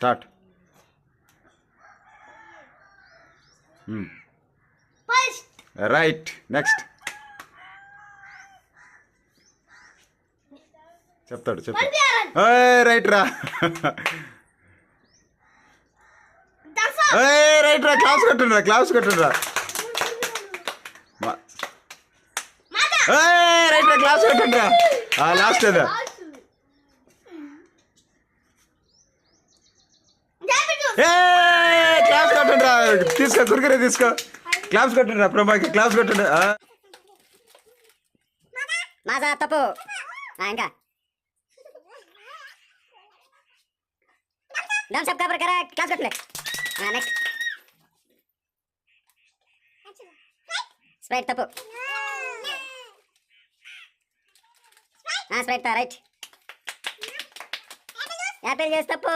Start. Right. Next చెప్తాడు. Right రా. Right రా. క్లాస్ కొట్టుండ్రా. రైట్ రా. క్లాస్ కొట్టుండ్రా. లాస్ట్ అదా. క్లాస్ కొట్టుండ్రా. తీసుకో, కురికరే తీసుకో. క్లాప్స్ కొట్టుండ్రా. ప్రభాకి క్లాప్స్ కొట్టుండ్రా. మాజా తప్పు. ఇంకా Thums Up cover correct. Claps కొట్టలే. నెక్స్ట్ స్ప్రైట్ తప్పు. Sprite right. యాపిల్ జ్యూస్ తప్పు.